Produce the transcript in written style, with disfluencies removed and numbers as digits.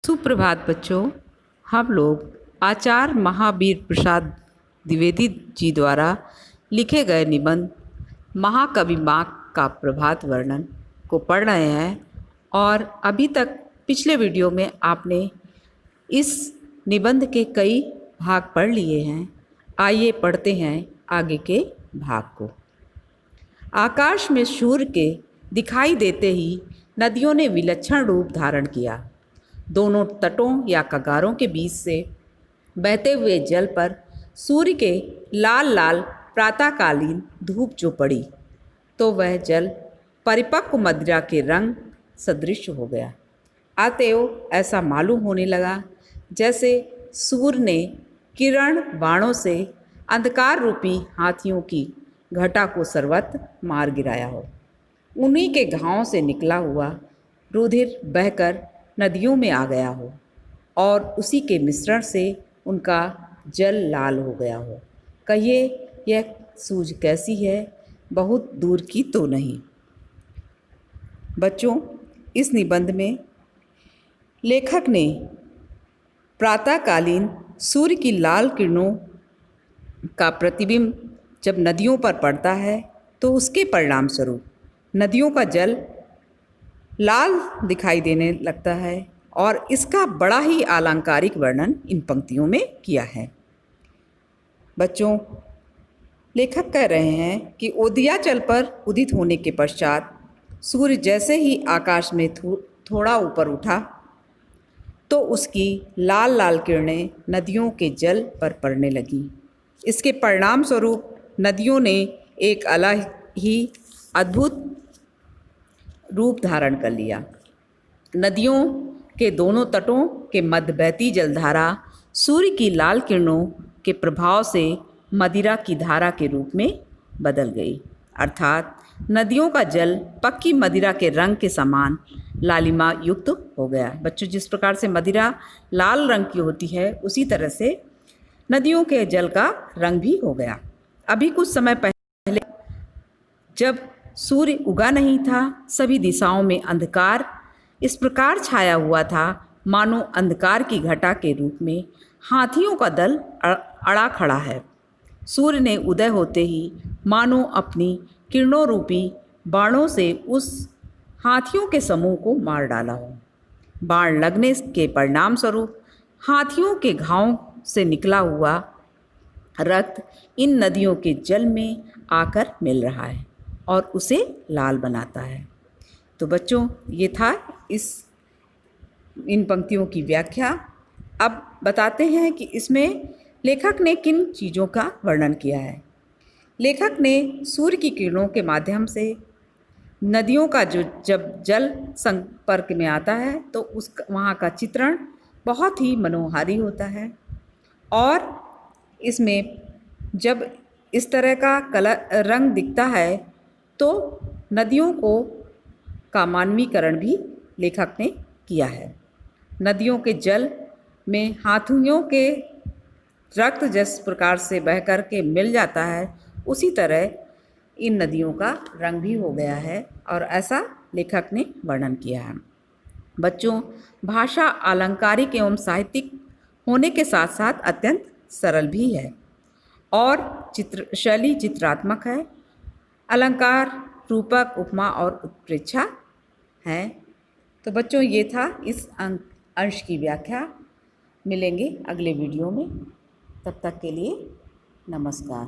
सुप्रभात बच्चों। हम लोग आचार्य महावीर प्रसाद द्विवेदी जी द्वारा लिखे गए निबंध महाकवि माँ का प्रभात वर्णन को पढ़ रहे हैं। और अभी तक पिछले वीडियो में आपने इस निबंध के कई भाग पढ़ लिए हैं। आइए पढ़ते हैं आगे के भाग को। आकाश में सूर्य के दिखाई देते ही नदियों ने विलक्षण रूप धारण किया। दोनों तटों या कगारों के बीच से बहते हुए जल पर सूर्य के लाल लाल प्रातःकालीन धूप जो पड़ी तो वह जल परिपक्व मदिरा के रंग सदृश हो गया। अतएव ऐसा मालूम होने लगा जैसे सूर्य ने किरण बाणों से अंधकार रूपी हाथियों की घटा को सर्वत्र मार गिराया हो। उन्हीं के घावों से निकला हुआ रुधिर बहकर नदियों में आ गया हो और उसी के मिश्रण से उनका जल लाल हो गया हो। कहिए यह सूझ कैसी है? बहुत दूर की तो नहीं। बच्चों, इस निबंध में लेखक ने प्रातःकालीन सूर्य की लाल किरणों का प्रतिबिंब जब नदियों पर पड़ता है तो उसके परिणाम स्वरूप नदियों का जल लाल दिखाई देने लगता है और इसका बड़ा ही अलंकारिक वर्णन इन पंक्तियों में किया है। बच्चों, लेखक कह रहे हैं कि उदयाचल पर उदित होने के पश्चात सूर्य जैसे ही आकाश में थोड़ा ऊपर उठा तो उसकी लाल लाल किरणें नदियों के जल पर पड़ने लगीं। इसके परिणाम स्वरूप नदियों ने एक अलग ही अद्भुत रूप धारण कर लिया। नदियों के दोनों तटों के मध्य बहती जलधारा सूर्य की लाल किरणों के प्रभाव से मदिरा की धारा के रूप में बदल गई, अर्थात नदियों का जल पक्की मदिरा के रंग के समान लालिमा युक्त हो गया। बच्चों, जिस प्रकार से मदिरा लाल रंग की होती है उसी तरह से नदियों के जल का रंग भी हो गया। अभी कुछ समय पहले जब सूर्य उगा नहीं था, सभी दिशाओं में अंधकार इस प्रकार छाया हुआ था मानो अंधकार की घटा के रूप में हाथियों का दल अड़ा खड़ा है। सूर्य ने उदय होते ही मानो अपनी किरणों रूपी बाणों से उस हाथियों के समूह को मार डाला हो। बाण लगने के परिणाम स्वरूप हाथियों के घावों से निकला हुआ रक्त इन नदियों के जल में आकर मिल रहा है और उसे लाल बनाता है। तो बच्चों, ये था इन पंक्तियों की व्याख्या। अब बताते हैं कि इसमें लेखक ने किन चीज़ों का वर्णन किया है। लेखक ने सूर्य की किरणों के माध्यम से नदियों का जब जल संपर्क में आता है तो वहाँ का चित्रण बहुत ही मनोहारी होता है। और इसमें जब इस तरह का रंग दिखता है तो नदियों का मानवीकरण भी लेखक ने किया है। नदियों के जल में हाथियों के रक्त जिस प्रकार से बह कर के मिल जाता है उसी तरह इन नदियों का रंग भी हो गया है और ऐसा लेखक ने वर्णन किया है। बच्चों, भाषा अलंकारिक एवं साहित्यिक होने के साथ साथ अत्यंत सरल भी है और शैली चित्रात्मक है। अलंकार, रूपक, उपमा और उत्प्रेक्षा है। तो बच्चों, ये था इस अंश की व्याख्या। मिलेंगे अगले वीडियो में, तब तक के लिए नमस्कार।